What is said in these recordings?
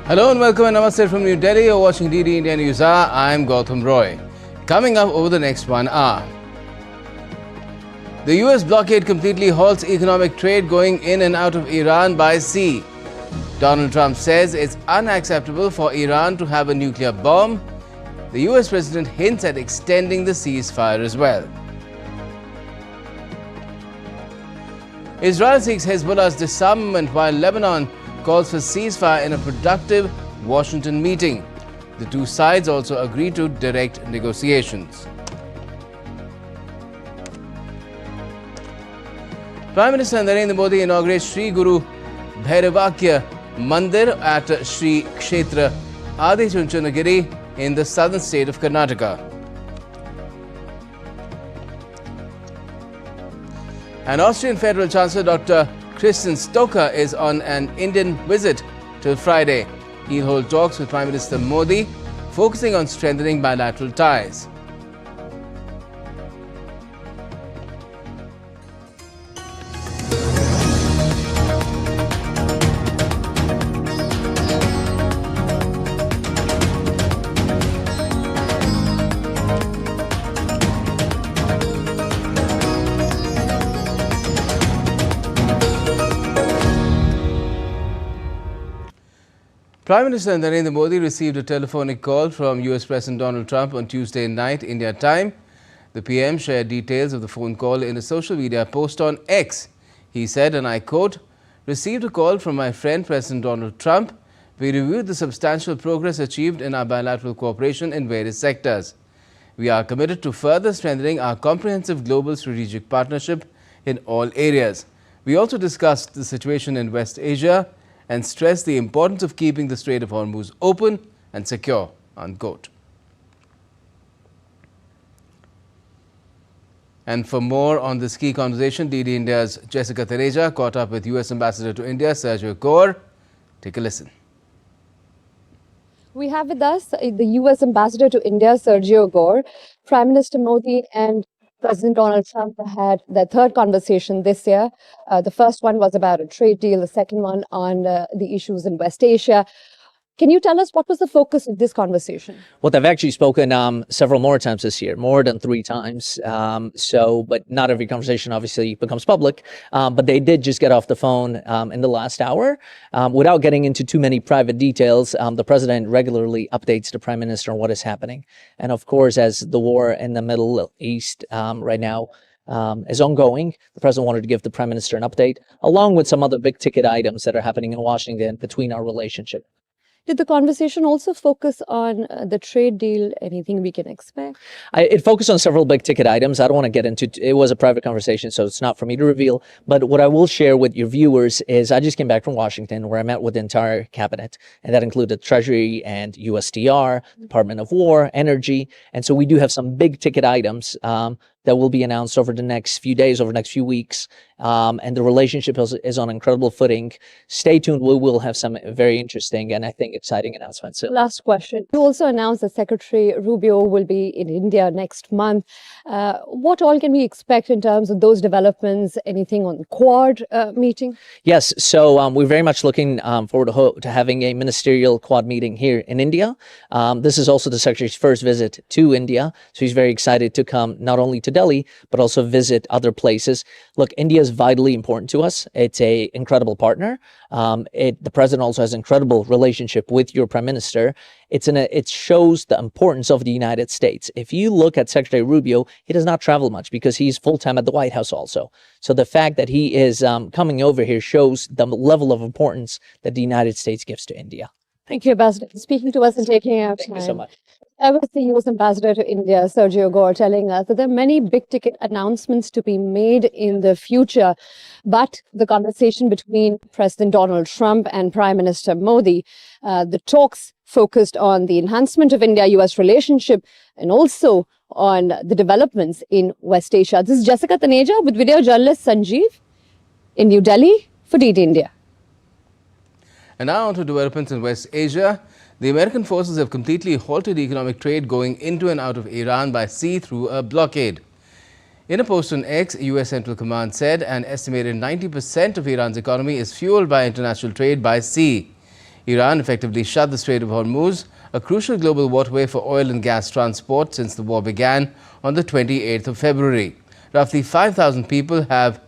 Hello and welcome and namaste from New Delhi. You're watching DD India Newshour. I'm Gautam Roy. Coming up over the next 1 hour. The US blockade completely halts economic trade going in and out of Iran by sea. Donald Trump says it's unacceptable for Iran to have a nuclear bomb. The US president hints at extending the ceasefire as well. Israel seeks Hezbollah's disarmament while Lebanon calls for ceasefire in a productive Washington meeting. The two sides also agree to direct negotiations. Prime Minister Narendra Modi inaugurates Sri Guru Bhairavakya Mandir at Sri Kshetra Adi Chunchanagiri in the southern state of Karnataka. And Austrian Federal Chancellor Dr. Christian Stoker is on an Indian visit till Friday. He'll hold talks with Prime Minister Modi, focusing on strengthening bilateral ties. Prime Minister Narendra Modi received a telephonic call from US President Donald Trump on Tuesday night, India time. The PM shared details of the phone call in a social media post on X. He said, and I quote, "Received a call from my friend President Donald Trump. We reviewed the substantial progress achieved in our bilateral cooperation in various sectors. We are committed to further strengthening our comprehensive global strategic partnership in all areas. We also discussed the situation in West Asia and stressed the importance of keeping the Strait of Hormuz open and secure," unquote. And for more on this key conversation, DD India's Jessica Taneja caught up with US Ambassador to India, Sergio Gore. Take a listen. We have with us the US Ambassador to India, Sergio Gore. Prime Minister Modi and President Donald Trump had their third conversation this year. The first one was about a trade deal, the second one on the issues in West Asia. Can you tell us what was the focus of this conversation? Well, they've actually spoken several more times this year, more than 3 times. But not every conversation obviously becomes public. But they did just get off the phone in the last hour. Without getting into too many private details, the president regularly updates the prime minister on what is happening. And of course, as the war in the Middle East right now is ongoing, the president wanted to give the prime minister an update, along with some other big ticket items that are happening in Washington between our relationship. Did the conversation also focus on the trade deal? Anything we can expect? It focused on several big ticket items. I don't want to get into it. Was a private conversation, so it's not for me to reveal. But what I will share with your viewers is I just came back from Washington, where I met with the entire cabinet, and that included Treasury and USTR, Department of War, Energy. And so we do have some big ticket items that will be announced over the next few days, over the next few weeks. And the relationship is on incredible footing. Stay tuned. We will have some very interesting and I think exciting announcements. So, last question. You also announced that Secretary Rubio will be in India next month. What all can we expect in terms of those developments? Anything on the Quad meeting? Yes. So we're very much looking forward to having a ministerial Quad meeting here in India. This is also the Secretary's first visit to India. So he's very excited to come not only to Delhi, but also visit other places. Look, India is vitally important to us. It's an incredible partner. The president also has an incredible relationship with your prime minister. It shows the importance of the United States. If you look at Secretary Rubio, he does not travel much because he's full-time at the White House also. So the fact that he is coming over here shows the level of importance that the United States gives to India. Thank you, Ambassador, for speaking to us and taking our time. Thank you so much. I was the US Ambassador to India, Sergio Gore, telling us that there are many big-ticket announcements to be made in the future. But the conversation between President Donald Trump and Prime Minister Modi, the talks focused on the enhancement of India-US relationship and also on the developments in West Asia. This is Jessica Taneja with video journalist Sanjeev in New Delhi for DD India. And now on to developments in West Asia. The American forces have completely halted economic trade going into and out of Iran by sea through a blockade. In a post on X, US Central Command said an estimated 90% of Iran's economy is fueled by international trade by sea. Iran effectively shut the Strait of Hormuz, a crucial global waterway for oil and gas transport since the war began on the 28th of February. Roughly 5,000 people have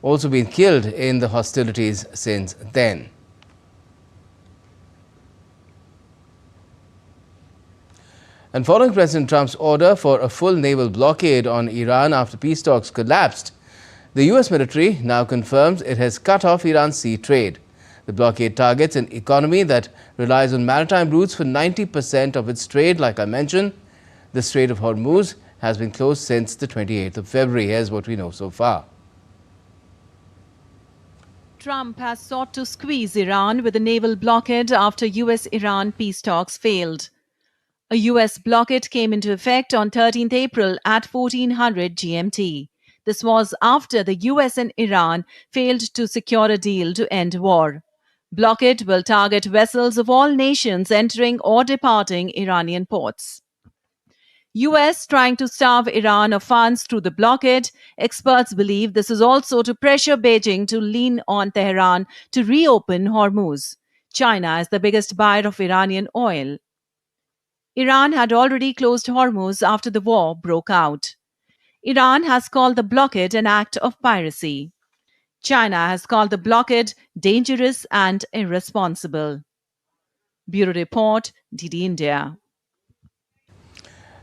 also been killed in the hostilities since then. And following President Trump's order for a full naval blockade on Iran after peace talks collapsed, the U.S. military now confirms it has cut off Iran's sea trade. The blockade targets an economy that relies on maritime routes for 90% of its trade. Like I mentioned, the Strait of Hormuz has been closed since the 28th of February. Here's what we know so far. Trump has sought to squeeze Iran with a naval blockade after US-Iran peace talks failed. A US blockade came into effect on 13th April at 1400 GMT. This was after the US and Iran failed to secure a deal to end war. Blockade will target vessels of all nations entering or departing Iranian ports. US trying to starve Iran of funds through the blockade. Experts believe this is also to pressure Beijing to lean on Tehran to reopen Hormuz. China is the biggest buyer of Iranian oil. Iran had already closed Hormuz after the war broke out. Iran has called the blockade an act of piracy. China has called the blockade dangerous and irresponsible. Bureau Report, DD India.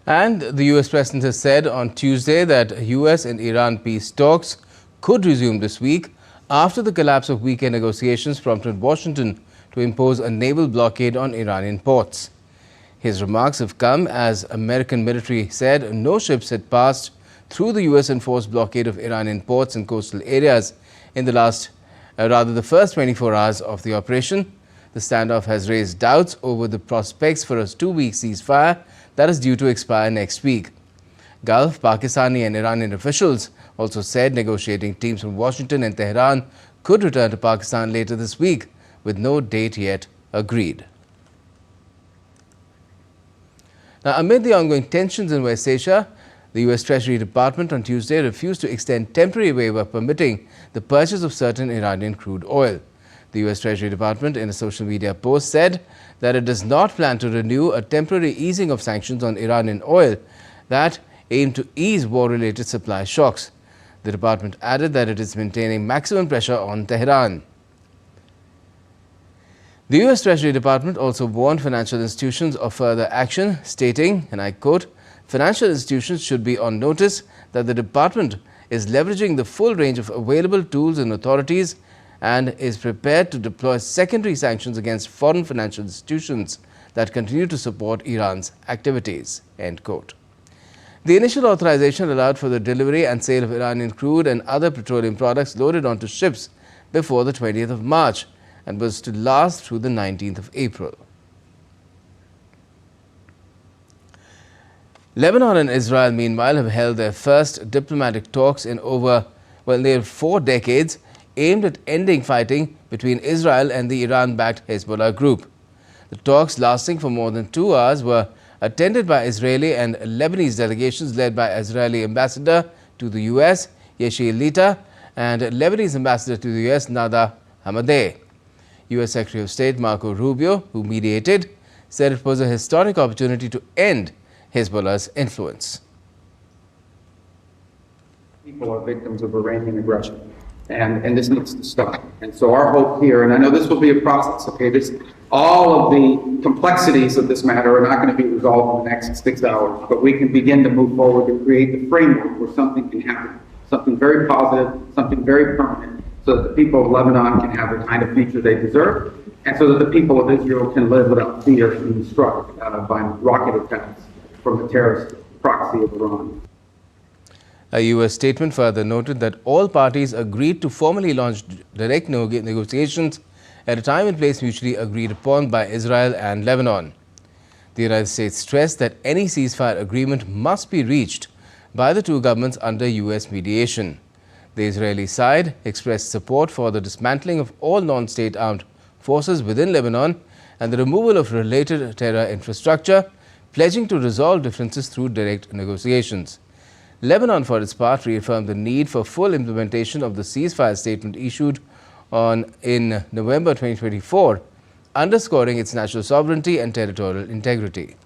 And the U.S. President has said on Tuesday that U.S. and Iran peace talks could resume this week after the collapse of weekend negotiations prompted Washington to impose a naval blockade on Iranian ports. His remarks have come as American military said no ships had passed through the U.S.-enforced blockade of Iranian ports and coastal areas in the first 24 hours of the operation. The standoff has raised doubts over the prospects for a 2-week ceasefire that is due to expire next week. Gulf, Pakistani and Iranian officials also said negotiating teams from Washington and Tehran could return to Pakistan later this week, with no date yet agreed. Now, amid the ongoing tensions in West Asia, the U.S. Treasury Department on Tuesday refused to extend temporary waiver permitting the purchase of certain Iranian crude oil. The U.S. Treasury Department, in a social media post, said that it does not plan to renew a temporary easing of sanctions on Iranian oil that aim to ease war-related supply shocks. The department added that it is maintaining maximum pressure on Tehran. The U.S. Treasury Department also warned financial institutions of further action, stating, and I quote, "Financial institutions should be on notice that the department is leveraging the full range of available tools and authorities and is prepared to deploy secondary sanctions against foreign financial institutions that continue to support Iran's activities." End quote. The initial authorization allowed for the delivery and sale of Iranian crude and other petroleum products loaded onto ships before the 20th of March and was to last through the 19th of April. Lebanon and Israel, meanwhile, have held their first diplomatic talks in nearly 4 decades, aimed at ending fighting between Israel and the Iran-backed Hezbollah group. The talks, lasting for more than 2 hours, were attended by Israeli and Lebanese delegations led by Israeli ambassador to the U.S., Yeshi Lita, and Lebanese ambassador to the U.S., Nada Hamadeh. U.S. Secretary of State Marco Rubio, who mediated, said it was a historic opportunity to end Hezbollah's influence. People are victims of Iranian aggression, and this needs to stop. And so our hope here, and I know this will be a process, okay, all of the complexities of this matter are not going to be resolved in the next 6 hours, but we can begin to move forward to create the framework where something can happen, something very positive, something very permanent, so that the people of Lebanon can have the kind of future they deserve, and so that the people of Israel can live without fear of being struck by rocket attacks from the terrorist proxy of Iran. A U.S. statement further noted that all parties agreed to formally launch direct negotiations at a time and place mutually agreed upon by Israel and Lebanon. The United States stressed that any ceasefire agreement must be reached by the two governments under U.S. mediation. The Israeli side expressed support for the dismantling of all non-state armed forces within Lebanon and the removal of related terror infrastructure, pledging to resolve differences through direct negotiations. Lebanon, for its part, reaffirmed the need for full implementation of the ceasefire statement issued in November 2024 underscoring its national sovereignty and territorial integrity.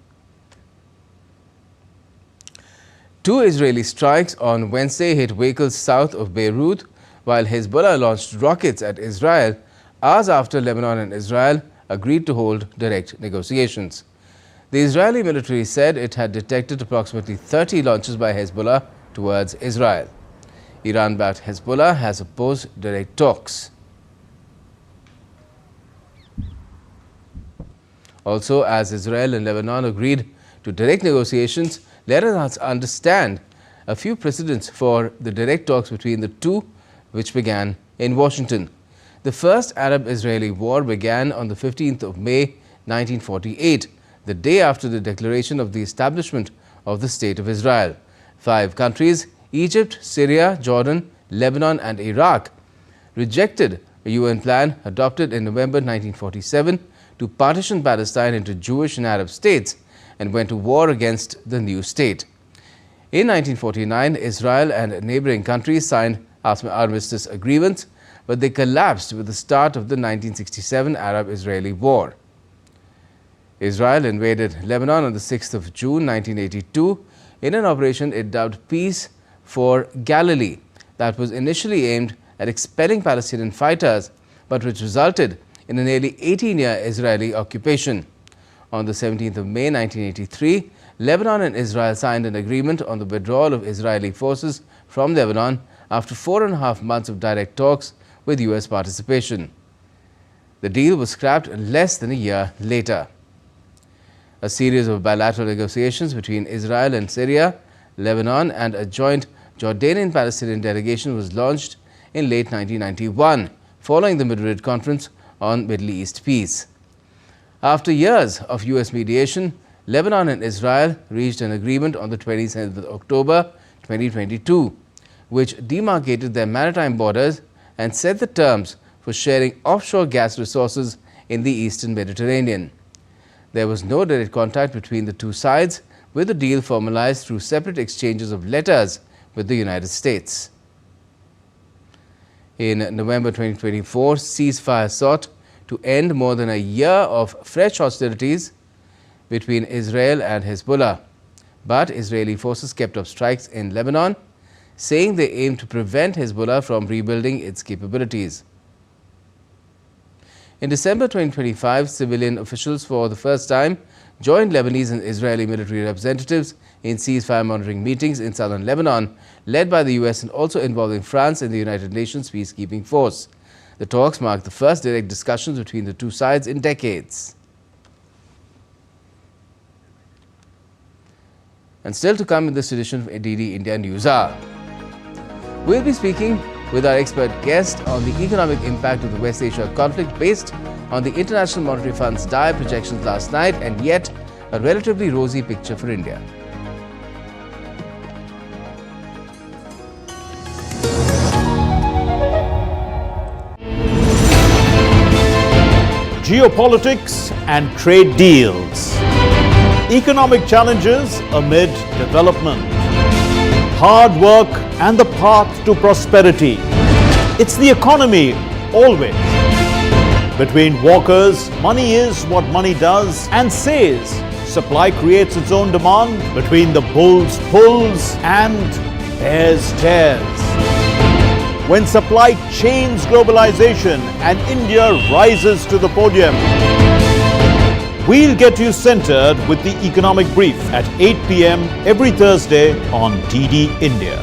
2 Israeli strikes on Wednesday hit vehicles south of Beirut, while Hezbollah launched rockets at Israel hours after Lebanon and Israel agreed to hold direct negotiations. The Israeli military said it had detected approximately 30 launches by Hezbollah towards Israel. Iran-backed Hezbollah has opposed direct talks. Also, as Israel and Lebanon agreed to direct negotiations, let us understand a few precedents for the direct talks between the two, which began in Washington. The first Arab-Israeli war began on the 15th of May 1948, the day after the declaration of the establishment of the State of Israel. 5 countries, Egypt, Syria, Jordan, Lebanon and Iraq, rejected a UN plan adopted in November 1947 to partition Palestine into Jewish and Arab states and went to war against the new state. In 1949, Israel and neighboring countries signed armistice agreements, but they collapsed with the start of the 1967 Arab-Israeli War. Israel invaded Lebanon on the 6th of June 1982 in an operation it dubbed Peace for Galilee that was initially aimed at expelling Palestinian fighters, but which resulted in a nearly 18-year Israeli occupation. On the 17th of May 1983, Lebanon and Israel signed an agreement on the withdrawal of Israeli forces from Lebanon after 4.5 months of direct talks with US participation. The deal was scrapped less than a year later. A series of bilateral negotiations between Israel and Syria, Lebanon and a joint Jordanian-Palestinian delegation was launched in late 1991, following the Madrid Conference on Middle East Peace. After years of US mediation, Lebanon and Israel reached an agreement on the 27th of October 2022, which demarcated their maritime borders and set the terms for sharing offshore gas resources in the eastern Mediterranean. There was no direct contact between the two sides, with the deal formalized through separate exchanges of letters with the United States. In November 2024, ceasefire sought to end more than a year of fresh hostilities between Israel and Hezbollah. But Israeli forces kept up strikes in Lebanon, saying they aim to prevent Hezbollah from rebuilding its capabilities. In December 2025, civilian officials for the first time joined Lebanese and Israeli military representatives in ceasefire monitoring meetings in southern Lebanon, led by the US and also involving France and the United Nations peacekeeping force. The talks marked the first direct discussions between the two sides in decades. And still to come in this edition of DD India News Hour, we'll be speaking with our expert guest on the economic impact of the West Asia conflict based on the International Monetary Fund's dire projections last night and yet a relatively rosy picture for India. Geopolitics and trade deals. Economic challenges amid development. Hard work and the path to prosperity. It's the economy, always. Between walkers, money is what money does and says. Supply creates its own demand. Between the bulls pulls and bears tears. When supply chains globalization and India rises to the podium. We'll get you centered with the Economic Brief at 8 p.m. every Thursday on DD India.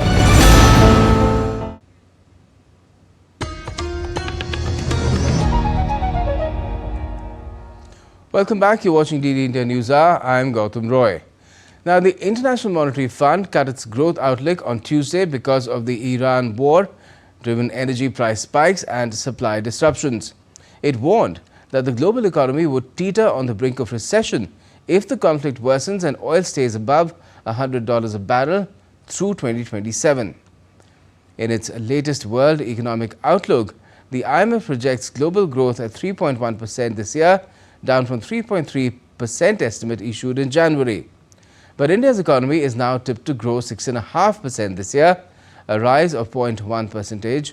Welcome back. You're watching DD India News Hour. I'm Gautam Roy. Now, the International Monetary Fund cut its growth outlook on Tuesday because of the Iran war-driven energy price spikes and supply disruptions. It warned that the global economy would teeter on the brink of recession if the conflict worsens and oil stays above $100 a barrel through 2027. In its latest World Economic Outlook, the IMF projects global growth at 3.1% this year, down from 3.3% estimate issued in January. But India's economy is now tipped to grow 6.5% this year, a rise of 0.1%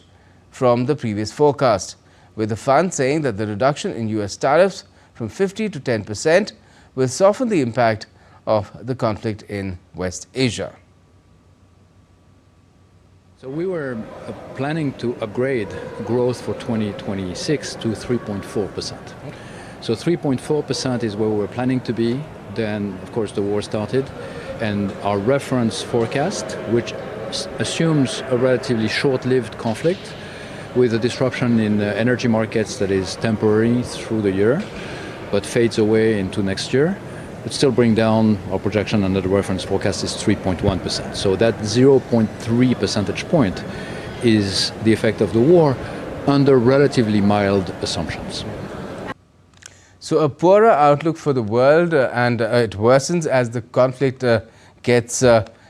from the previous forecast, with the fund saying that the reduction in US tariffs from 50 to 10% will soften the impact of the conflict in West Asia. So we were planning to upgrade growth for 2026 to 3.4%. So 3.4% is where we were planning to be. Then, of course, the war started, and our reference forecast, which assumes a relatively short-lived conflict with a disruption in energy markets that is temporary through the year, but fades away into next year, would still bring down our projection under the reference forecast is 3.1%. So that 0.3 percentage point is the effect of the war under relatively mild assumptions. So a poorer outlook for the world and it worsens as the conflict gets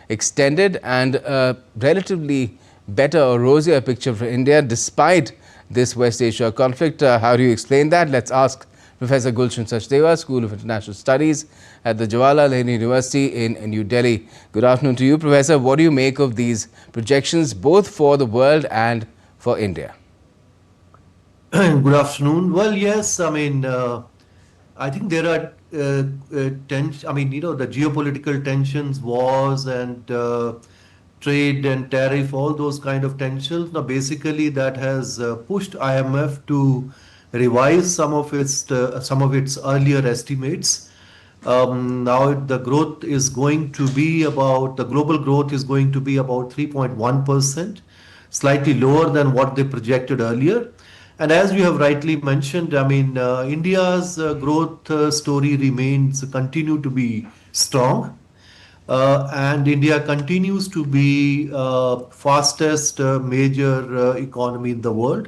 extended, and a relatively better or rosier picture for India despite this West Asia conflict. How do you explain that? Let's ask Professor Gulshan Sachdeva, School of International Studies at the Jawaharlal Nehru University in New Delhi. Good afternoon to you, Professor. What do you make of these projections, both for the world and for India? Good afternoon. Well, yes, I mean, I think there are tensions. I mean, the geopolitical tensions, wars and trade and tariff, all those kind of tensions. Now, basically, that has pushed IMF to revise some of its earlier estimates. Now the growth is going to be about, the global growth is going to be about 3.1%, slightly lower than what they projected earlier. And as you have rightly mentioned, I mean, India's growth story continue to be strong. And India continues to be fastest major economy in the world.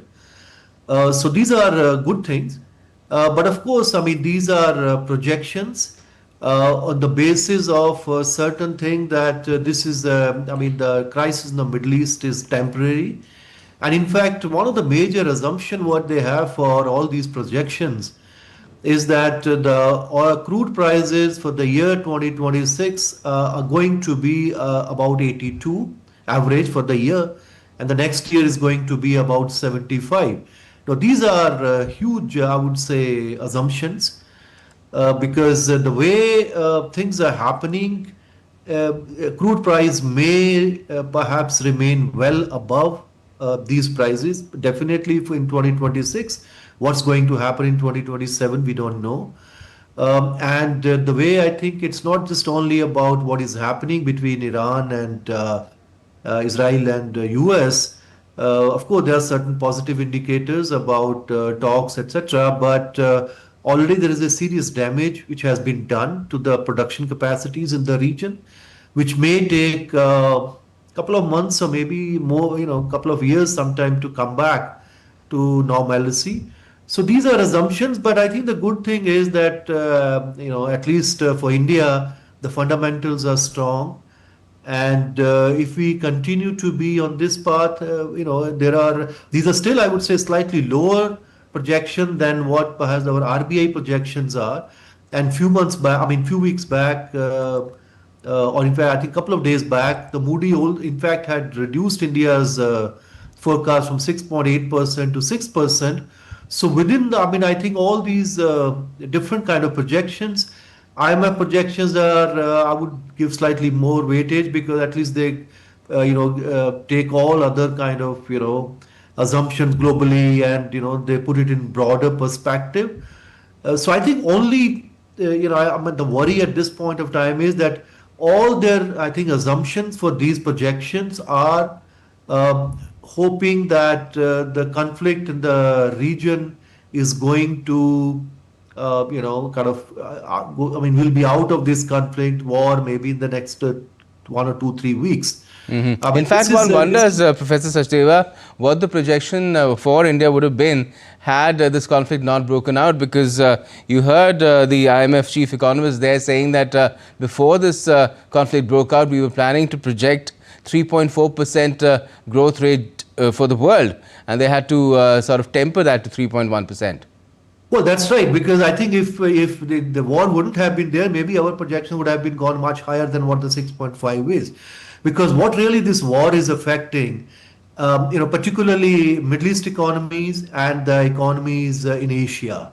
So these are good things. But of course, I mean, these are projections on the basis of a certain thing that this is, I mean, the crisis in the Middle East is temporary. And in fact, one of the major assumptions what they have for all these projections is that the crude prices for the year 2026 are going to be about 82 average for the year, and the next year is going to be about 75. Now, these are huge, I would say, assumptions because the way things are happening, crude price may perhaps remain well above these prices. Definitely in 2026, what's going to happen in 2027, we don't know. And the way I think it's not just only about what is happening between Iran and Israel and US. Of course, there are certain positive indicators about talks, etc. But already there is a serious damage which has been done to the production capacities in the region, which may take a couple of months or maybe more, a couple of years sometime to come back to normalcy. So these are assumptions, but I think the good thing is that, at least for India, the fundamentals are strong. And if we continue to be on this path, these are still, I would say, slightly lower projection than what perhaps our RBI projections are. And few weeks back, or in fact, I think a couple of days back, the Modi in fact had reduced India's forecast from 6.8% to 6%. So within I think all these different kind of projections, IMF projections are, I would give slightly more weightage because at least they, take all other kind of, assumptions globally and, they put it in broader perspective. So I think only, the worry at this point of time is that all their, I think, assumptions for these projections are hoping that the conflict in the region is going to, we'll be out of this conflict war maybe in the next 1 or 2, 3 weeks. In fact, one wonders, Professor Sachdeva, what the projection for India would have been had this conflict not broken out, because you heard the IMF chief economist there saying that before this conflict broke out, we were planning to project 3.4% growth rate for the world, and they had to sort of temper that to 3.1%. Well, that's right, because I think if the war wouldn't have been there, maybe our projection would have been gone much higher than what the 6.5 is. Because what really this war is affecting, particularly Middle East economies and the economies in Asia.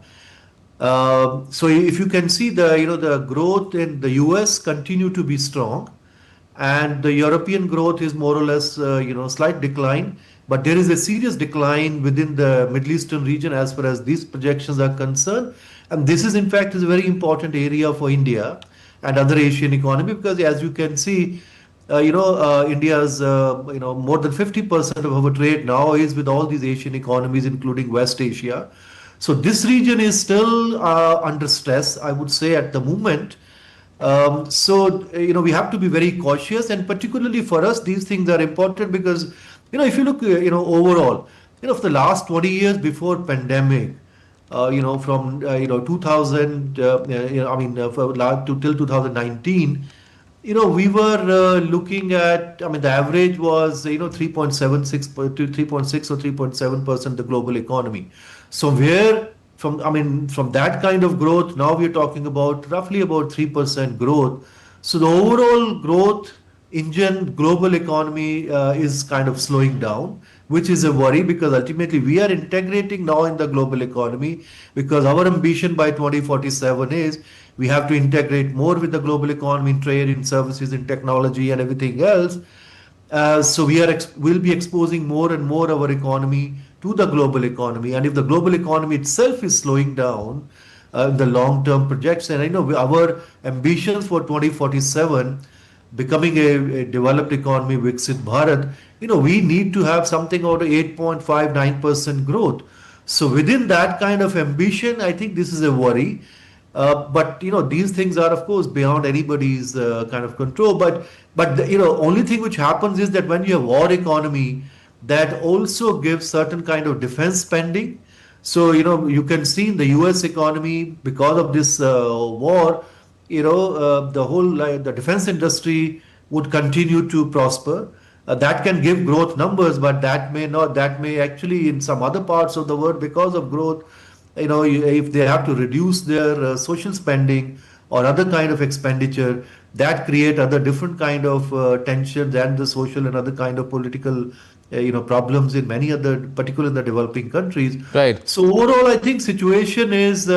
So if you can see the growth in the US continue to be strong, and the European growth is more or less slight decline, but there is a serious decline within the Middle Eastern region as far as these projections are concerned. And this is in fact is a very important area for India and other Asian economy, because as you can see, India's more than 50% of our trade now is with all these Asian economies, including West Asia. So this region is still under stress, I would say, at the moment. We have to be very cautious, and particularly for us, these things are important because, if you look, overall, for the last 20 years before pandemic, from 2000, till 2019, we were looking at, the average was, 3.76 to 3.6 or 3.7% the global economy. So from that kind of growth, now we're talking about roughly about 3% growth. So the overall growth engine, global economy is kind of slowing down, which is a worry, because ultimately we are integrating now in the global economy, because our ambition by 2047 is we have to integrate more with the global economy in trade, in services, in technology and everything else. So we'll be exposing more and more our economy to the global economy. And if the global economy itself is slowing down, the long-term projection, I know our ambitions for 2047, becoming a developed economy, Viksit Bharat, we need to have something out of 8.59% growth. So within that kind of ambition, I think this is a worry. But these things are of course beyond anybody's kind of control. But only thing which happens is that when you have war economy, that also gives certain kind of defense spending. So you can see in the US economy, because of this war, the whole the defense industry would continue to prosper. That can give growth numbers, but that may not. That may actually, in some other parts of the world, because of growth, if they have to reduce their social spending or other kind of expenditure, that create other different kind of tensions and the social and other kind of political problems in many other, particularly in the developing countries. Right. So overall, I think situation is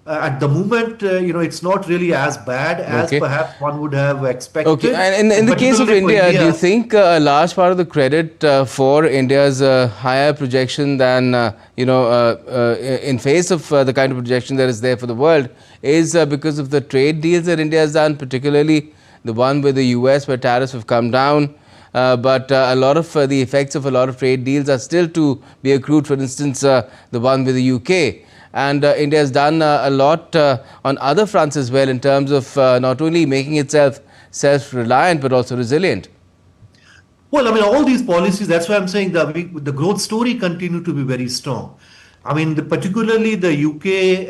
at the moment, it's not really as bad as perhaps one would have expected. Okay, and in the case of India, do you think a large part of the credit for India's higher projection than, in face of the kind of projection that is there for the world, is because of the trade deals that India has done, particularly the one with the US where tariffs have come down? But a lot of the effects of a lot of trade deals are still to be accrued. For instance, the one with the UK. And India has done a lot on other fronts as well, in terms of not only making itself self-reliant, but also resilient. Well, all these policies, that's why I'm saying that the growth story continue to be very strong. Particularly the UK,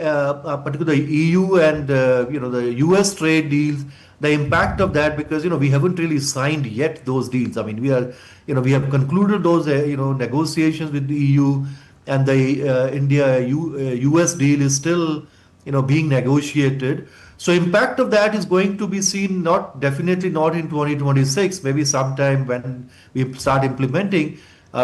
particularly the EU and the US trade deals, the impact of that, because we haven't really signed yet those deals. We have concluded those negotiations with the EU, and the India-US deal is still being negotiated. So impact of that is going to be seen definitely not in 2026, maybe sometime when we start implementing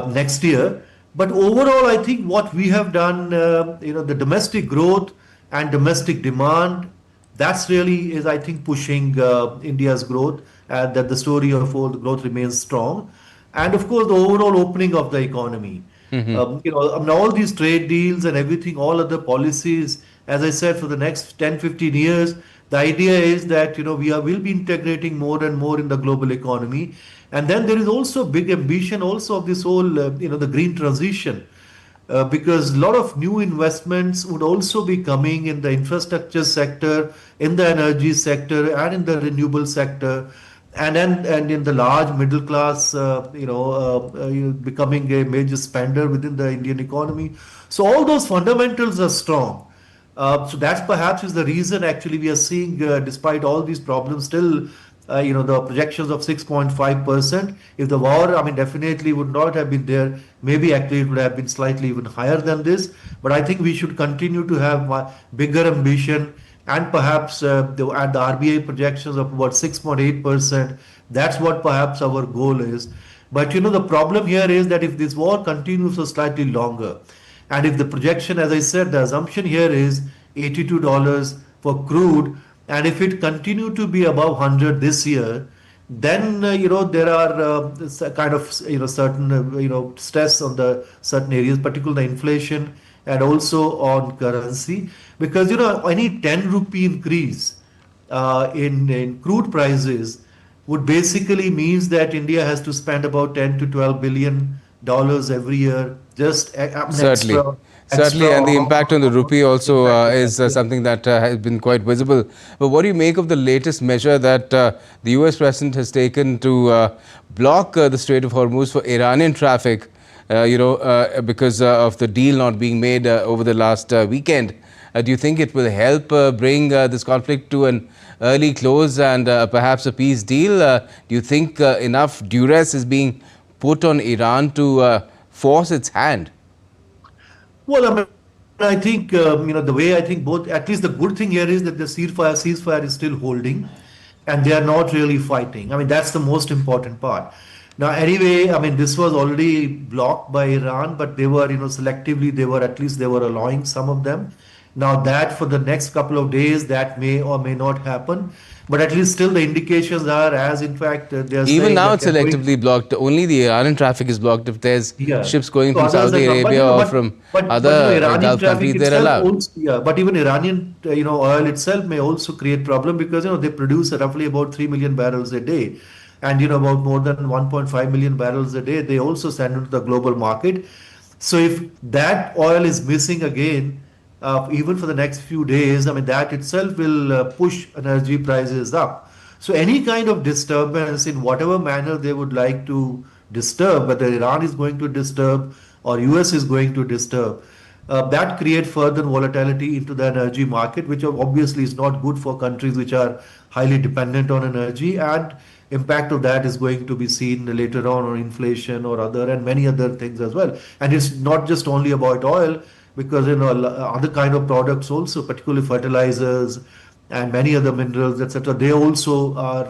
next year. But overall, I think what we have done, the domestic growth and domestic demand, that's really is, I think, pushing India's growth, and that the story of all the growth remains strong. And of course, the overall opening of the economy. All these trade deals and everything, all other policies, as I said, for the next 10-15 years, the idea is that will be integrating more and more in the global economy. And then there is also big ambition also of this whole the green transition, because a lot of new investments would also be coming in the infrastructure sector, in the energy sector, and in the renewable sector. And in the large middle class, becoming a major spender within the Indian economy. So all those fundamentals are strong. So that's perhaps is the reason actually we are seeing, despite all these problems, still, the projections of 6.5%. If the war, definitely would not have been there. Maybe actually it would have been slightly even higher than this. But I think we should continue to have bigger ambition. And perhaps at the RBI projections of about 6.8%, that's what perhaps our goal is. But the problem here is that if this war continues for slightly longer, and if the projection, as I said, the assumption here is $82 for crude. And if it continue to be above 100 this year, then there are kind of certain stress on the certain areas, particularly the inflation and also on currency, because any 10 rupee increase in crude prices would basically means that India has to spend about 10 to 12 billion dollars every year just Certainly. Certainly, and the impact on the rupee also is something that has been quite visible. But what do you make of the latest measure that the US President has taken to block the Strait of Hormuz for Iranian traffic, because of the deal not being made over the last weekend? Do you think it will help bring this conflict to an early close and perhaps a peace deal? Do you think enough duress is being put on Iran to force its hand? Well, I think, the way I think both, at least the good thing here is that the ceasefire is still holding and they are not really fighting. I mean, that's the most important part. Now, anyway, this was already blocked by Iran, but they were, selectively, they were allowing some of them. Now that for the next couple of days, that may or may not happen. But at least still the indications are, as in fact, there's even now it's selectively blocked. Only the Iranian traffic is blocked. If there's ships going from Saudi Arabia or from other Gulf countries, they're allowed. Also, but even Iranian, oil itself may also create problem because they produce roughly about 3 million barrels a day, and about more than 1.5 million barrels a day they also send into the global market. So if that oil is missing again, even for the next few days, that itself will push energy prices up. So any kind of disturbance in whatever manner they would like to disturb, whether Iran is going to disturb or US is going to disturb, that create further volatility into the energy market, which obviously is not good for countries which are highly dependent on energy, and impact of that is going to be seen later on inflation or other and many other things as well. And it's not just only about oil, because other kind of products also, particularly fertilizers and many other minerals, etc. They also are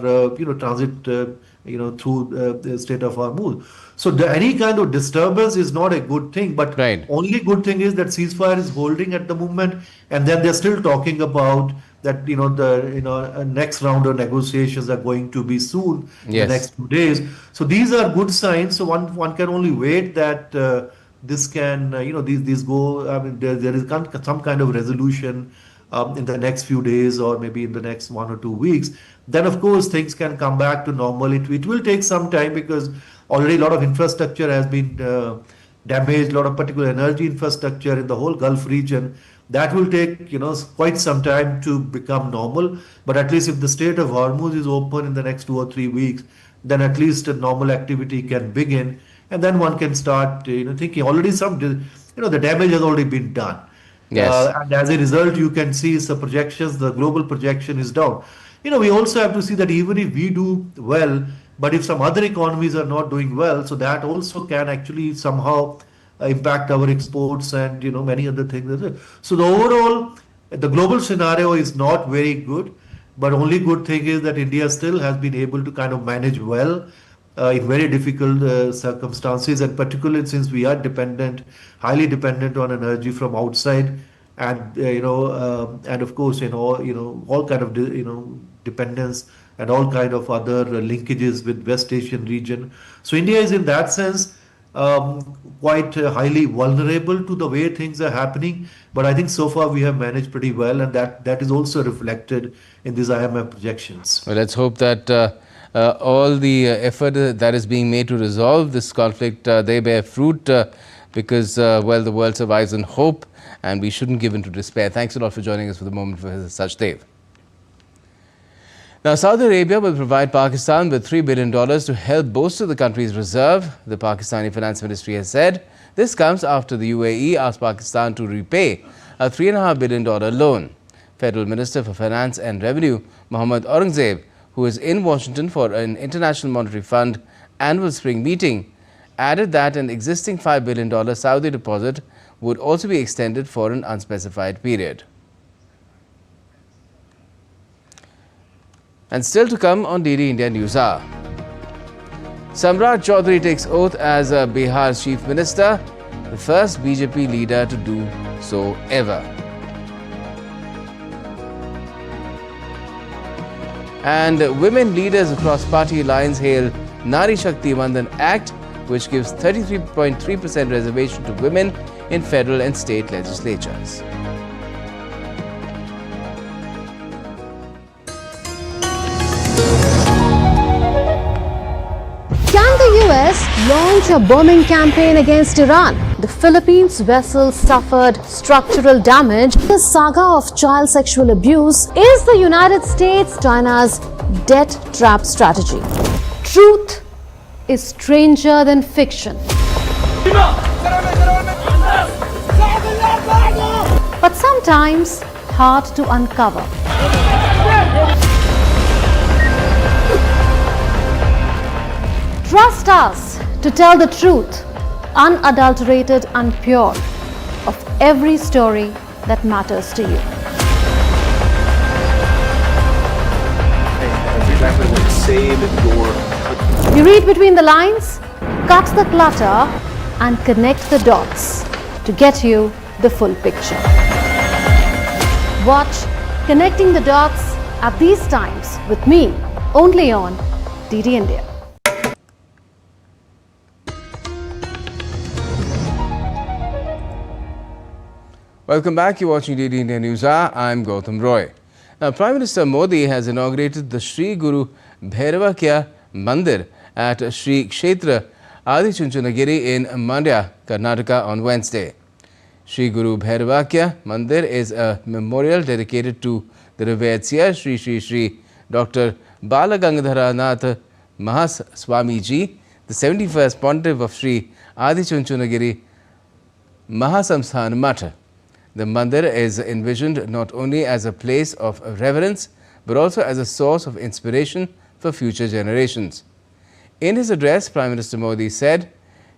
transit through the Strait of Hormuz. So any kind of disturbance is not a good thing. But only good thing is that ceasefire is holding at the moment, and then they're still talking about that the next round of negotiations are going to be soon, the next 2 days. So these are good signs. So one can only wait that. This can, these go, there is some kind of resolution in the next few days or maybe in the next 1 or 2 weeks. Then, of course, things can come back to normal. It will take some time because already a lot of infrastructure has been damaged, a lot of particular energy infrastructure in the whole Gulf region. That will take, quite some time to become normal. But at least if the Strait of Hormuz is open in the next 2 or 3 weeks, then at least a normal activity can begin. And then one can start, thinking already the damage has already been done. Yes. And as a result, you can see the projections, the global projection is down. We also have to see that even if we do well, but if some other economies are not doing well, so that also can actually somehow impact our exports and, many other things. So the overall, the global scenario is not very good, but only good thing is that India still has been able to kind of manage well in very difficult circumstances, and particularly since we are highly dependent on energy from outside, and and of course all kind of dependence and all kind of other linkages with West Asian region. So India is in that sense quite highly vulnerable to the way things are happening. But I think so far we have managed pretty well, and that is also reflected in these IMF projections. Well, let's hope that all the effort that is being made to resolve this conflict, they bear fruit because, the world survives in hope and we shouldn't give in to despair. Thanks a lot for joining us for the Moment for Sachdev. Now, Saudi Arabia will provide Pakistan with $3 billion to help bolster the country's reserve, the Pakistani Finance Ministry has said. This comes after the UAE asked Pakistan to repay a $3.5 billion loan. Federal Minister for Finance and Revenue, Mohammad Aurangzeb, who is in Washington for an International Monetary Fund annual spring meeting, added that an existing $5 billion Saudi deposit would also be extended for an unspecified period. And still to come on DD India News Hour. Samrat Chaudhary takes oath as Bihar's Chief Minister, the first BJP leader to do so ever. And women leaders across party lines hail Nari Shakti Mandan Act, which gives 33.3% reservation to women in federal and state legislatures. Can the US launch a bombing campaign against Iran? The Philippines vessel suffered structural damage. The saga of child sexual abuse is the United States China's debt trap strategy. Truth is stranger than fiction. But sometimes hard to uncover. Trust us to tell the truth, unadulterated and pure, of every story that matters to you. You read between the lines, cut the clutter, and connect the dots to get you the full picture. Watch Connecting the Dots at these times with me, only on DD India. Welcome back. You're watching DD India News Hour. I'm Gautam Roy. Now, Prime Minister Modi has inaugurated the Sri Guru Bhairavakya Mandir at Sri Kshetra Adi Chunchanagiri in Mandya, Karnataka on Wednesday. Sri Guru Bhairavakya Mandir is a memorial dedicated to the revered seer Sri Dr. Balagangadhara Nath Mahas Swamiji, the 71st pontiff of Sri Adi Chunchanagiri Mahasamsthan Math. The mandir is envisioned not only as a place of reverence, but also as a source of inspiration for future generations. In his address, Prime Minister Modi said,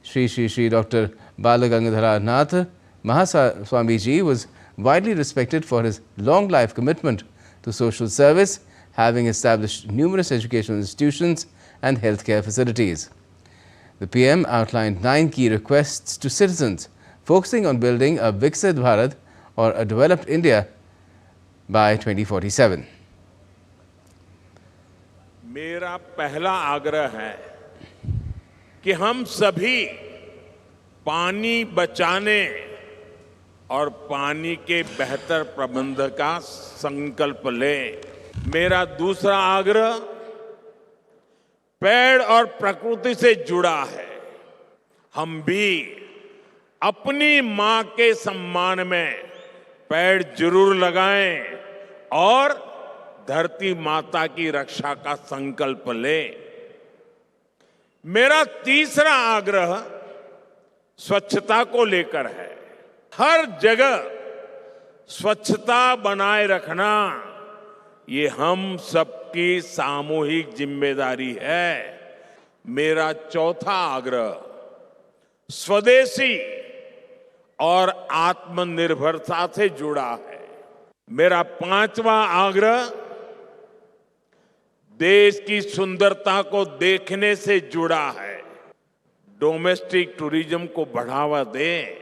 Sri Dr. Balagangadhara Nath Mahaswamiji was widely respected for his long life commitment to social service, having established numerous educational institutions and healthcare facilities. The PM outlined 9 key requests to citizens, focusing on building a Viksit Bharat or a developed India by 2047. मेरा पहला आग्रह है कि हम सभी पानी बचाने और पानी के बेहतर प्रबंध का संकल्प लें। मेरा दूसरा आग्रह पेड़ और प्रकृति से जुड़ा है। हम भी अपनी मां के सम्मान में पेड़ जरूर लगाएं और धरती माता की रक्षा का संकल्प लें। मेरा तीसरा आग्रह स्वच्छता को लेकर है। हर जगह स्वच्छता बनाए रखना ये हम सबकी सामूहिक जिम्मेदारी है। मेरा चौथा आग्रह स्वदेशी और आत्मनिर्भरता से जुड़ा है। मेरा पांचवा आग्रह देश की सुंदरता को देखने से जुड़ा है। डोमेस्टिक टूरिज्म को बढ़ावा दें।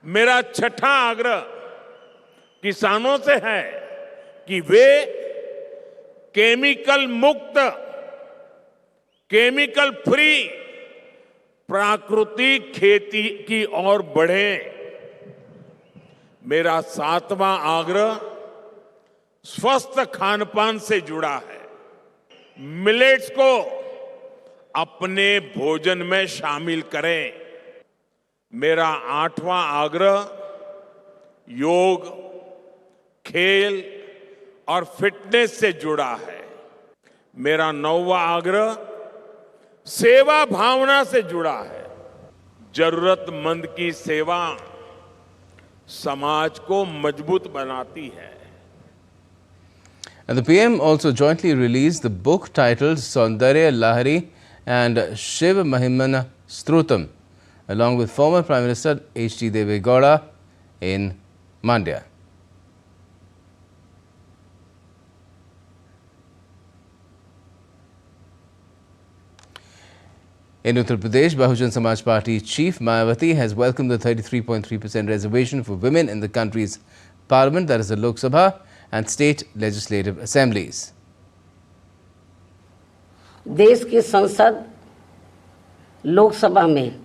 मेरा छठा आग्रह किसानों से है कि वे केमिकल मुक्त, केमिकल फ्री प्राकृतिक खेती की ओर बढ़ें। मेरा सातवां आग्रह स्वस्थ खानपान से जुड़ा है। मिलेट्स को अपने भोजन में शामिल करें। मेरा आठवां आग्रह योग, खेल और फिटनेस से जुड़ा है। मेरा नौवां आग्रह सेवा भावना से जुड़ा है। जरूरतमंद की सेवा समाज को मजबूत बनाती है। And the PM also jointly released the book titled Saundarya Lahari and Shiv Mahimana Strutam, along with former Prime Minister H.D. Deve Gowda in Mandya. In Uttar Pradesh, Bahujan Samaj Party Chief Mayawati has welcomed the 33.3% reservation for women in the country's parliament, that is the Lok Sabha and state legislative assemblies. देश की संसद, लोकसभा में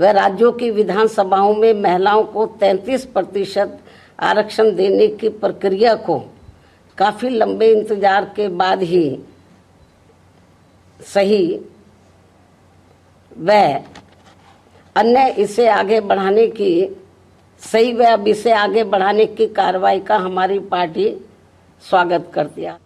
व राज्यों की विधानसभाओं में महिलाओं को 33% आरक्षण देने की प्रक्रिया को काफ़ी लंबे इंतजार के बाद ही सही व अन्य इसे आगे बढ़ाने की सही व अब इसे आगे बढ़ाने की कार्रवाई का हमारी पार्टी स्वागत करती है.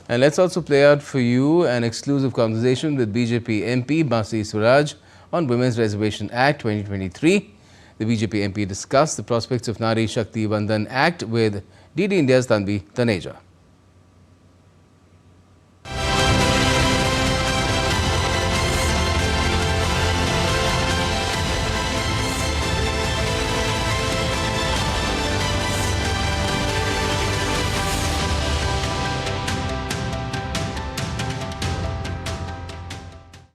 And let's also play out for you an exclusive conversation with BJP MP Basi Swaraj on Women's Reservation Act 2023. The BJP MP discussed the prospects of Nari Shakti Vandan Act with DD India's Tanvi Taneja.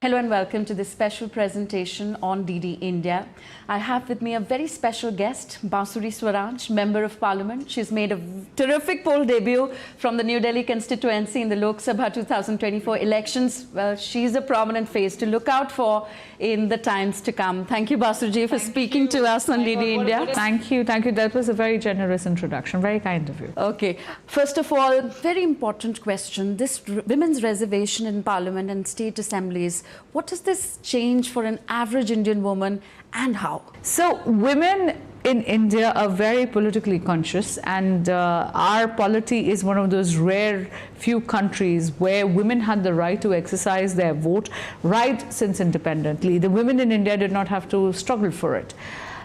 Hello and welcome to this special presentation on DD India. I have with me a very special guest, Basi Swaraj, Member of Parliament. She's made a terrific poll debut from the New Delhi constituency in the Lok Sabha 2024 elections. Well, she's a prominent face to look out for in the times to come. Thank you, Basuji, for speaking to us on DD India. Thank you. Thank you. That was a very generous introduction. Very kind of you. Okay. First of all, very important question. This women's reservation in Parliament and state assemblies, what does this change for an average Indian woman and how? So, women in India are very politically conscious, and our polity is one of those rare few countries where women had the right to exercise their vote right since independently. The women in India did not have to struggle for it.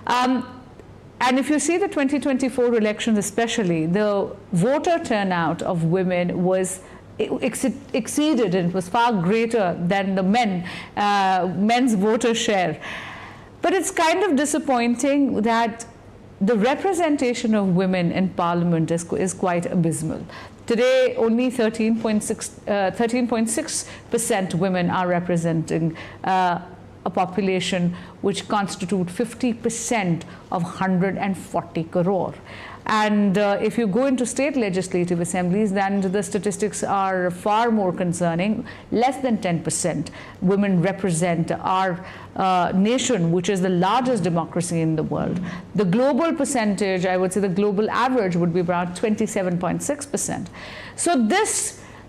And if you see the 2024 elections especially, the voter turnout of women was exceeded, and it was far greater than the men's voter share. But it's kind of disappointing that the representation of women in Parliament is quite abysmal. Today, only 13.6% women are representing a population which constitute 50% of 140 crore. And if you go into state legislative assemblies, then the statistics are far more concerning. Less than 10% women represent our nation, which is the largest democracy in the world. The global percentage, I would say the global average would be around 27.6%. So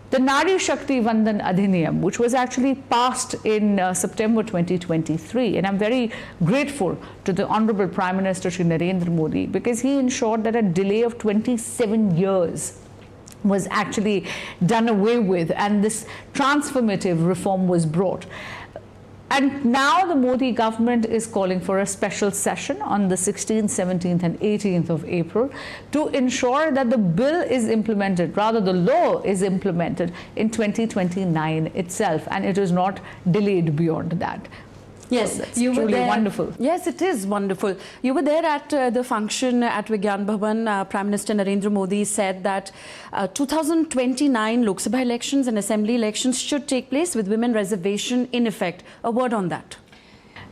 the Nari Shakti Vandan Adhiniyam, which was actually passed in September 2023, and I'm very grateful to the Honorable Prime Minister Shri Narendra Modi, because he ensured that a delay of 27 years was actually done away with, and this transformative reform was brought. And now the Modi government is calling for a special session on the 16th, 17th and 18th of April to ensure that the bill is implemented, rather the law is implemented in 2029 itself, and it is not delayed beyond that. Yes, so you were there. Wonderful. Yes, it is wonderful. You were there at the function at Vigyan Bhavan. Prime Minister Narendra Modi said that 2029 Lok Sabha elections and assembly elections should take place with women reservation in effect. A word on that.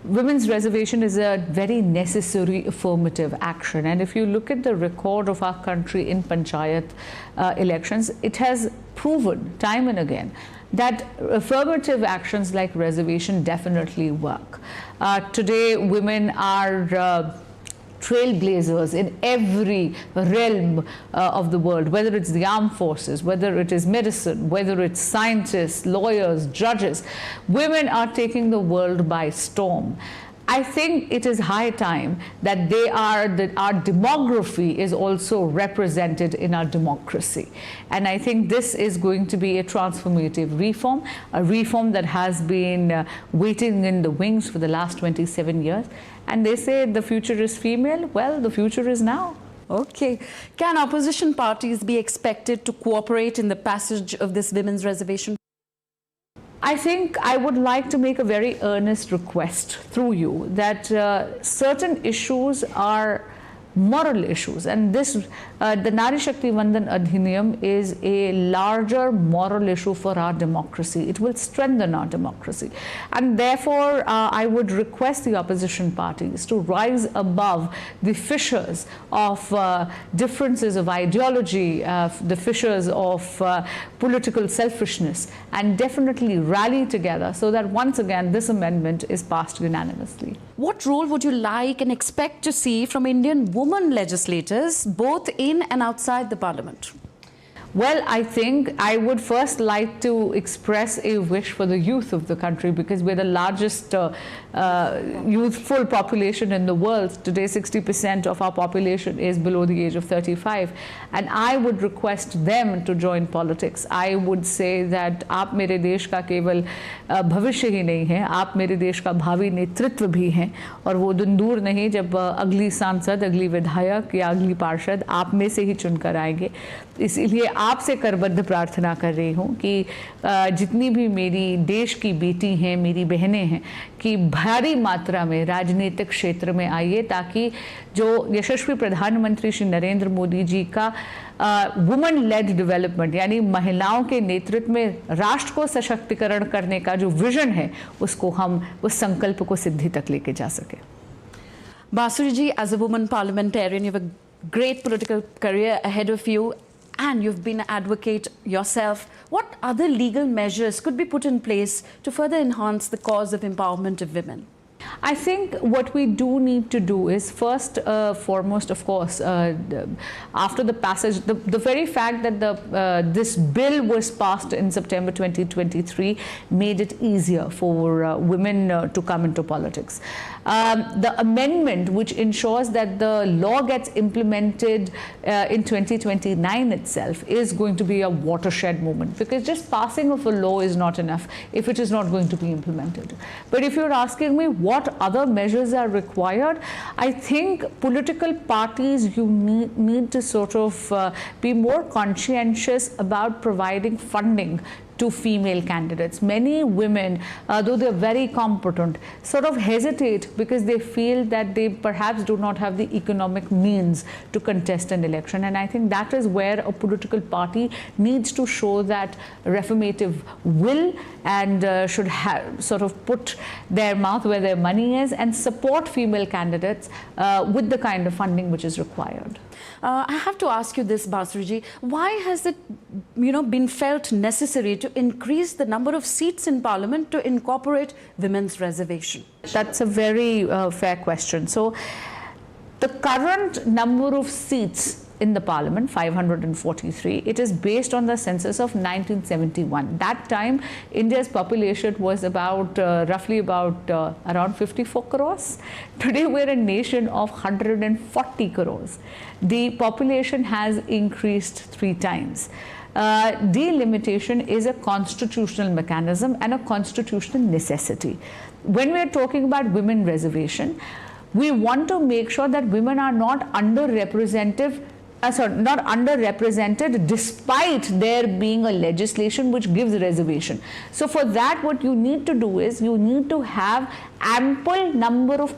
Women's reservation is a very necessary affirmative action, and if you look at the record of our country in panchayat elections, it has proven time and again that affirmative actions like reservation definitely work. Today, women are trailblazers in every realm of the world, whether it's the armed forces, whether it is medicine, whether it's scientists, lawyers, judges. Women are taking the world by storm. I think it is high time that our demography is also represented in our democracy. And I think this is going to be a transformative reform, a reform that has been waiting in the wings for the last 27 years. And they say the future is female. Well, the future is now. Okay. Can opposition parties be expected to cooperate in the passage of this women's reservation? I think I would like to make a very earnest request through you that certain issues are moral issues. And this, the Nari Shakti Vandan Adhiniyam is a larger moral issue for our democracy. It will strengthen our democracy. And therefore, I would request the opposition parties to rise above the fissures of differences of ideology, the fissures of political selfishness, and definitely rally together so that once again this amendment is passed unanimously. What role would you like and expect to see from Indian women legislators, both in and outside the parliament? Well, I think I would first like to express a wish for the youth of the country, because we're the largest youthful population in the world. Today, 60% of our population is below the age of 35. And I would request them to join politics. I would say that आप मेरे देश का केवल भविष्य ही नहीं है, आप मेरे देश का भावी नेतृत्व भी हैं, और वो दिन दूर नहीं जब अगली सांसद, अगली विधायक या अगली पार्षद आप में से ही चुनकर आएंगे। इसीलिए आपसे करबद्ध प्रार्थना कर रही हूँ कि जितनी भी मेरी देश की बेटी हैं, मेरी बहनें हैं, कि भारी मात्रा में राजनीतिक क्षेत्र में आइए, ताकि जो यशस्वी प्रधानमंत्री श्री नरेंद्र मोदी जी का वुमेन लेड डेवलपमेंट, यानी महिलाओं के नेतृत्व में राष्ट्र को सशक्तिकरण करने का जो विजन है, उसको हम उस संकल्प को सिद्धि तक लेके जा सके। Basuri ji, as a woman parliamentarian, you have a great political career ahead of you, and you've been an advocate yourself. What other legal measures could be put in place to further enhance the cause of empowerment of women? I think what we do need to do is first, foremost, of course, after the passage, the very fact that this bill was passed in September 2023 made it easier for women to come into politics. The amendment which ensures that the law gets implemented in 2029 itself is going to be a watershed moment, because just passing of a law is not enough if it is not going to be implemented. But if you're asking me what other measures are required, I think political parties, you need to sort of be more conscientious about providing funding to female candidates. Many women, though they're very competent, sort of hesitate because they feel that they perhaps do not have the economic means to contest an election. And I think that is where a political party needs to show that reformative will and should sort of put their mouth where their money is and support female candidates with the kind of funding which is required. I have to ask you this, Basurji. Why has it, been felt necessary to increase the number of seats in Parliament to incorporate women's reservation? That's a very fair question. So, the current number of seats in the Parliament, 543, it is based on the census of 1971. That time, India's population was about, roughly about around 54 crores. Today, we're a nation of 140 crores. The population has increased 3 times. Delimitation is a constitutional mechanism and a constitutional necessity. When we're talking about women reservation, we want to make sure that women are not underrepresented despite there being a legislation which gives reservation. So for that, what you need to do is you need to have ample number of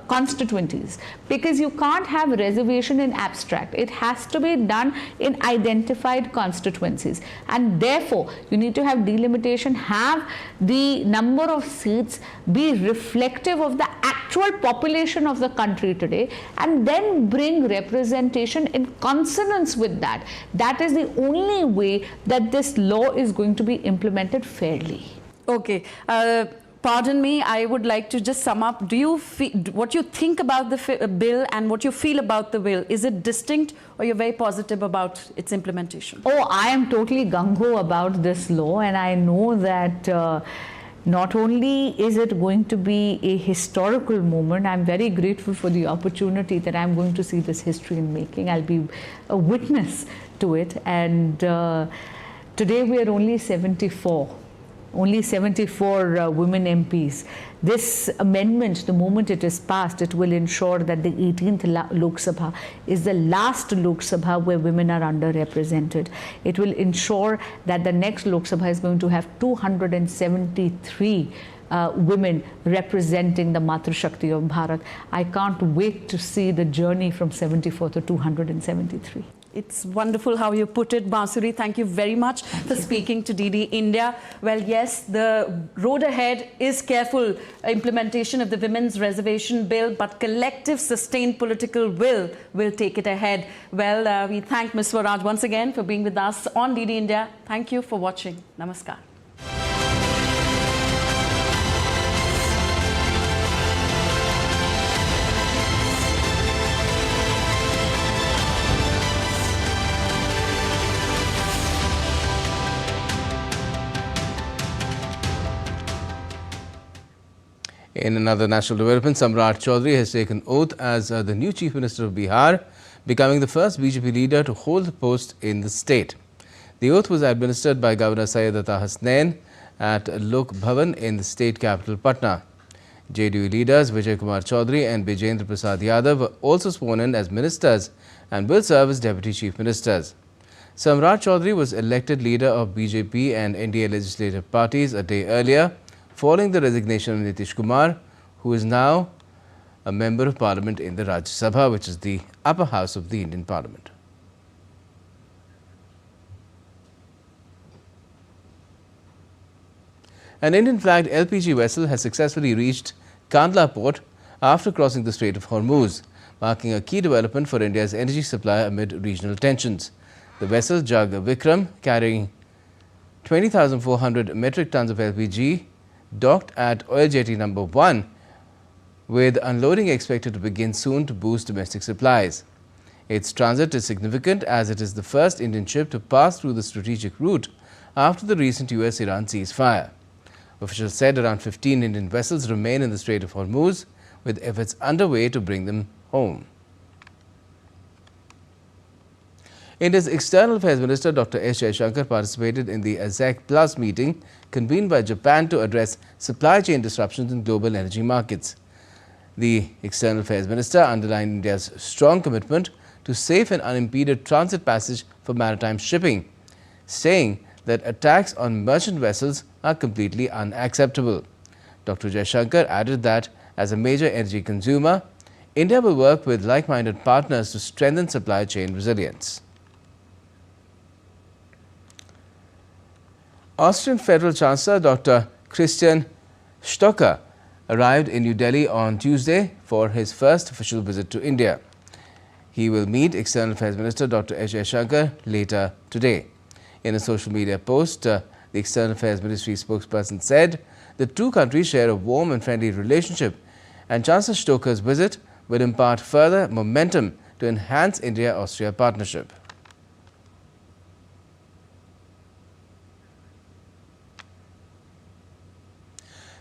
constituencies, because you can't have reservation in abstract. It has to be done in identified constituencies, and therefore you need to have delimitation, have the number of seats be reflective of the actual population of the country today, and then bring representation in consonance with that. That is the only way that this law is going to be implemented fairly. Okay. Pardon me, I would like to just sum up. Do you feel, what you think about the bill and what you feel about the bill, is it distinct, or you're very positive about its implementation? Oh, I am totally gung-ho about this law, and I know that not only is it going to be a historical moment, I'm very grateful for the opportunity that I'm going to see this history in making. I'll be a witness to it, and today we are only 74 women MPs. This amendment, the moment it is passed, it will ensure that the 18th Lok Sabha is the last Lok Sabha where women are underrepresented. It will ensure that the next Lok Sabha is going to have 273 women representing the Matru Shakti of Bharat. I can't wait to see the journey from 74 to 273. It's wonderful how you put it, Basuri. Thank you very much for speaking to DD India. Well, yes, the road ahead is careful implementation of the Women's Reservation Bill, but collective, sustained political will take it ahead. Well, we thank Ms. Swaraj once again for being with us on DD India. Thank you for watching. Namaskar. In another national development, Samrat Chaudhary has taken oath as the new Chief Minister of Bihar, becoming the first BJP leader to hold the post in the state. The oath was administered by Governor Syed Ata Hasnain at Lok Bhavan in the state capital Patna. JDU leaders Vijay Kumar Chaudhary and Bijendra Prasad Yadav were also sworn in as ministers and will serve as deputy chief ministers. Samrat Chaudhary was elected leader of BJP and NDA legislative parties a day earlier, following the resignation of Nitish Kumar, who is now a member of parliament in the Rajya Sabha, which is the upper house of the Indian parliament. An Indian-flagged LPG vessel has successfully reached Kandla port after crossing the Strait of Hormuz, marking a key development for India's energy supply amid regional tensions. The vessel Jag Vikram, carrying 20,400 metric tons of LPG, docked at oil jetty number 1, with unloading expected to begin soon to boost domestic supplies. Its transit is significant as it is the first Indian ship to pass through the strategic route after the recent US-Iran ceasefire. Officials said around 15 Indian vessels remain in the Strait of Hormuz, with efforts underway to bring them home. India's External Affairs Minister Dr. S. Jaishankar participated in the ASEC Plus meeting convened by Japan to address supply chain disruptions in global energy markets. The External Affairs Minister underlined India's strong commitment to safe and unimpeded transit passage for maritime shipping, saying that attacks on merchant vessels are completely unacceptable. Dr. Jaishankar added that as a major energy consumer, India will work with like-minded partners to strengthen supply chain resilience. Austrian Federal Chancellor Dr. Christian Stocker arrived in New Delhi on Tuesday for his first official visit to India. He will meet External Affairs Minister Dr. S. Jaishankar later today. In a social media post, the External Affairs Ministry spokesperson said the two countries share a warm and friendly relationship, and Chancellor Stocker's visit will impart further momentum to enhance India-Austria partnership.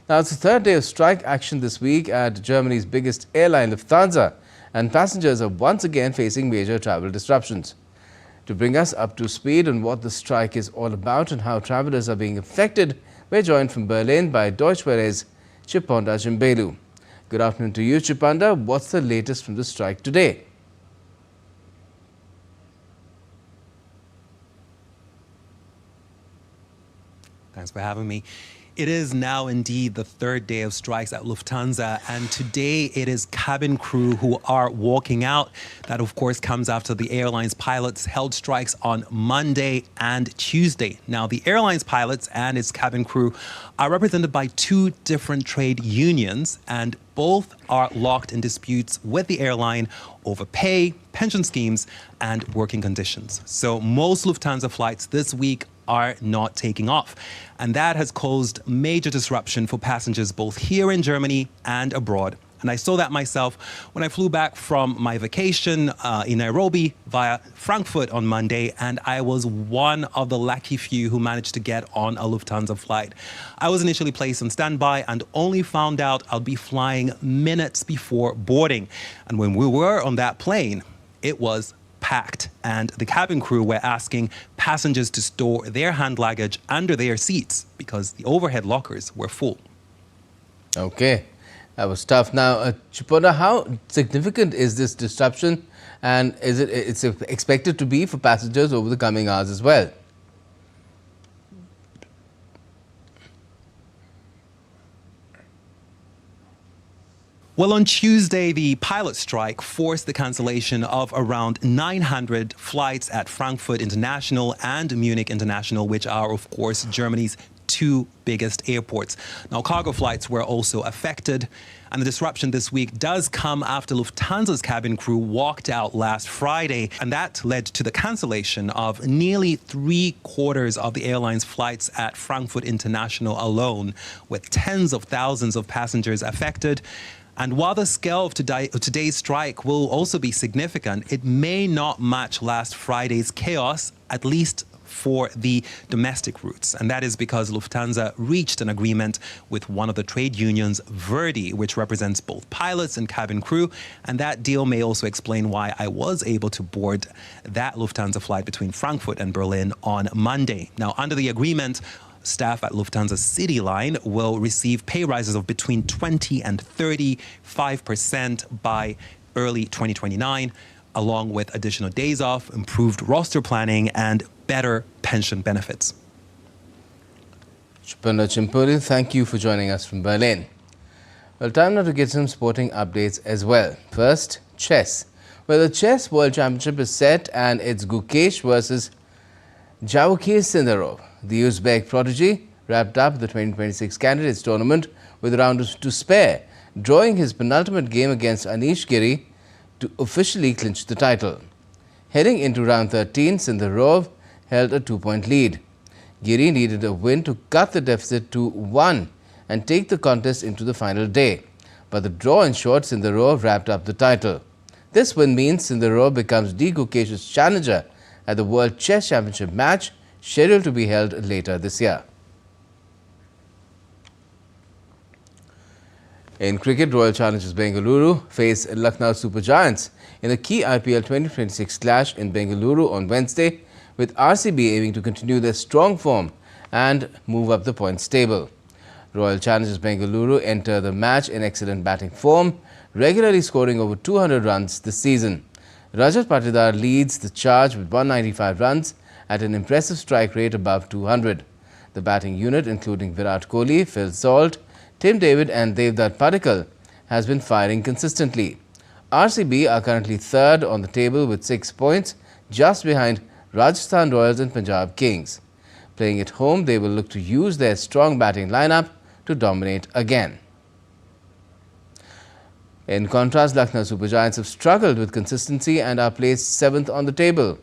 Now, it's the third day of strike action this week at Germany's biggest airline, Lufthansa, and passengers are once again facing major travel disruptions. To bring us up to speed on what the strike is all about and how travelers are being affected, we're joined from Berlin by Deutsche Welle's Chipanda Jimbelu. Good afternoon to you, Chipanda. What's the latest from the strike today? Thanks for having me. It is now indeed the third day of strikes at Lufthansa, and today it is cabin crew who are walking out. That, of course, comes after the airline's pilots held strikes on Monday and Tuesday. Now, the airline's pilots and its cabin crew are represented by two different trade unions, and both are locked in disputes with the airline over pay, pension schemes, and working conditions. So most Lufthansa flights this week are not taking off. And that has caused major disruption for passengers both here in Germany and abroad. And I saw that myself when I flew back from my vacation in Nairobi via Frankfurt on Monday, and I was one of the lucky few who managed to get on a Lufthansa flight. I was initially placed on standby and only found out I'll be flying minutes before boarding. And when we were on that plane, it was packed, and the cabin crew were asking passengers to store their hand luggage under their seats because the overhead lockers were full. Okay, that was tough. Now, Chipanda, how significant is this disruption, and is it's expected to be for passengers over the coming hours as well? Well, on Tuesday, the pilot strike forced the cancellation of around 900 flights at Frankfurt International and Munich International, which are, of course, Germany's two biggest airports. Now, cargo flights were also affected, and the disruption this week does come after Lufthansa's cabin crew walked out last Friday, and that led to the cancellation of nearly 3/4 of the airline's flights at Frankfurt International alone, with tens of thousands of passengers affected. And while the scale of today's strike will also be significant, it may not match last Friday's chaos, at least for the domestic routes. And that is because Lufthansa reached an agreement with one of the trade unions, Verdi, which represents both pilots and cabin crew. And that deal may also explain why I was able to board that Lufthansa flight between Frankfurt and Berlin on Monday. Now, under the agreement, staff at Lufthansa City Line will receive pay rises of between 20 and 35% by early 2029, along with additional days off, improved roster planning, and better pension benefits. Chupanda Chimpuri, thank you for joining us from Berlin. Well, time now to get some sporting updates as well. First, chess. Well, the Chess World Championship is set and it's Gukesh versus Javakhir Sindarov. The Uzbek prodigy wrapped up the 2026 Candidates Tournament with a round to spare, drawing his penultimate game against Anish Giri to officially clinch the title. Heading into round 13, Sindarov held a 2-point lead. Giri needed a win to cut the deficit to 1 and take the contest into the final day. But the draw ensured Sindarov wrapped up the title. This win means Sindarov becomes D. Gukesh's challenger at the World Chess Championship match, scheduled to be held later this year. In cricket, Royal Challengers Bengaluru face Lucknow Super Giants in a key IPL 2026 clash in Bengaluru on Wednesday, with RCB aiming to continue their strong form and move up the points table. Royal Challengers Bengaluru enter the match in excellent batting form, regularly scoring over 200 runs this season. Rajat Patidar leads the charge with 195 runs at an impressive strike rate above 200. The batting unit, including Virat Kohli, Phil Salt, Tim David and Devdutt Padikkal, has been firing consistently. RCB are currently third on the table with 6 points, just behind Rajasthan Royals and Punjab Kings. Playing at home, they will look to use their strong batting lineup to dominate again. In contrast, Lucknow Super Giants have struggled with consistency and are placed 7th on the table.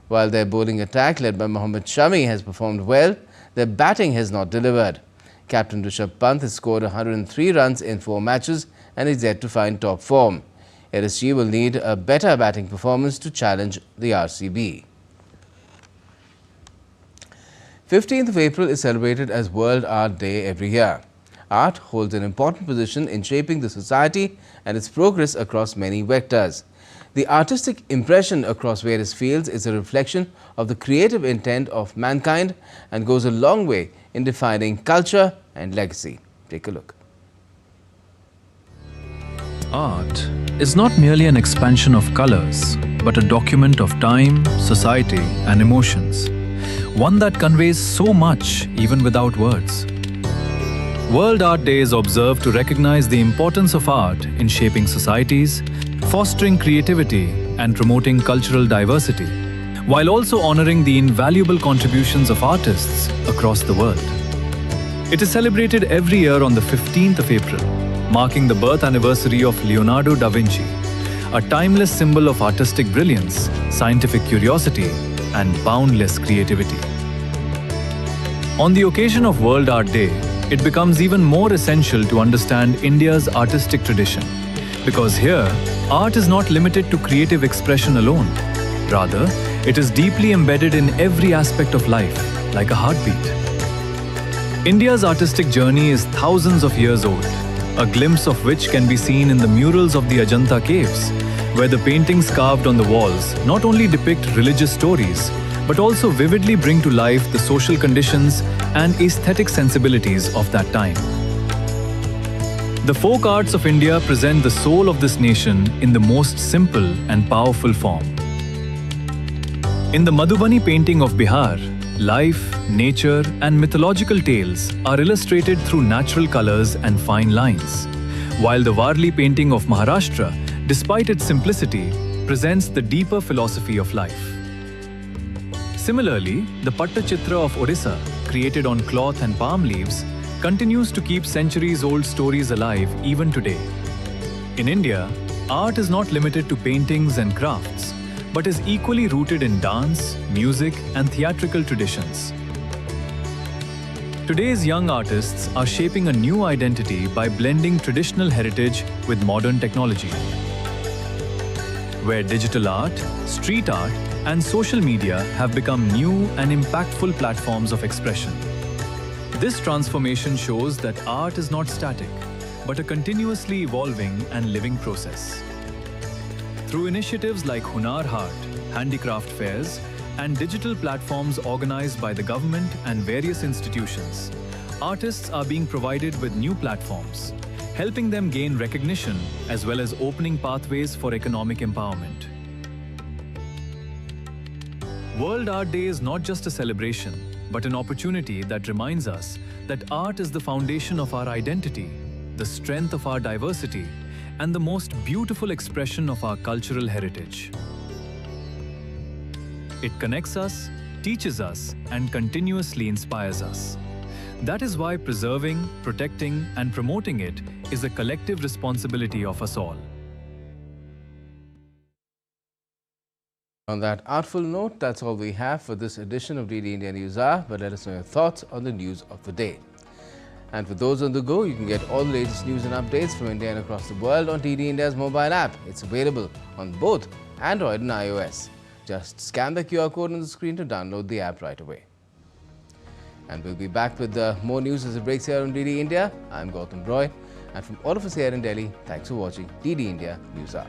While their bowling attack, led by Mohammad Shami, has performed well, their batting has not delivered. Captain Rishabh Pant has scored 103 runs in 4 matches and is yet to find top form. LSG will need a better batting performance to challenge the RCB. 15th of April is celebrated as World Art Day every year. Art holds an important position in shaping the society and its progress across many vectors. The artistic impression across various fields is a reflection of the creative intent of mankind and goes a long way in defining culture and legacy. Take a look. Art is not merely an expansion of colors, but a document of time, society, and emotions. One that conveys so much even without words. World Art Day is observed to recognize the importance of art in shaping societies, fostering creativity and promoting cultural diversity, while also honoring the invaluable contributions of artists across the world. It is celebrated every year on the 15th of April, marking the birth anniversary of Leonardo da Vinci, a timeless symbol of artistic brilliance, scientific curiosity, and boundless creativity. On the occasion of World Art Day, it becomes even more essential to understand India's artistic tradition, because here, art is not limited to creative expression alone. Rather, it is deeply embedded in every aspect of life, like a heartbeat. India's artistic journey is thousands of years old, a glimpse of which can be seen in the murals of the Ajanta caves, where the paintings carved on the walls not only depict religious stories, but also vividly bring to life the social conditions and aesthetic sensibilities of that time. The folk arts of India present the soul of this nation in the most simple and powerful form. In the Madhubani painting of Bihar, life, nature, and mythological tales are illustrated through natural colors and fine lines, while the Varli painting of Maharashtra, despite its simplicity, presents the deeper philosophy of life. Similarly, the Pattachitra of Odisha, created on cloth and palm leaves, continues to keep centuries-old stories alive even today. In India, art is not limited to paintings and crafts, but is equally rooted in dance, music, and theatrical traditions. Today's young artists are shaping a new identity by blending traditional heritage with modern technology, where digital art, street art, and social media have become new and impactful platforms of expression. This transformation shows that art is not static, but a continuously evolving and living process. Through initiatives like Hunar Haat, handicraft fairs, and digital platforms organized by the government and various institutions, artists are being provided with new platforms, helping them gain recognition as well as opening pathways for economic empowerment. World Art Day is not just a celebration, but an opportunity that reminds us that art is the foundation of our identity, the strength of our diversity, and the most beautiful expression of our cultural heritage. It connects us, teaches us, and continuously inspires us. That is why preserving, protecting, and promoting it is a collective responsibility of us all. On that artful note, that's all we have for this edition of DD India News Hour, but let us know your thoughts on the news of the day. And for those on the go, you can get all the latest news and updates from India and across the world on DD India's mobile app. It's available on both Android and iOS. Just scan the QR code on the screen to download the app right away. And we'll be back with more news as it breaks here on DD India. I'm Gautam Roy, and from all of us here in Delhi, thanks for watching DD India News Hour.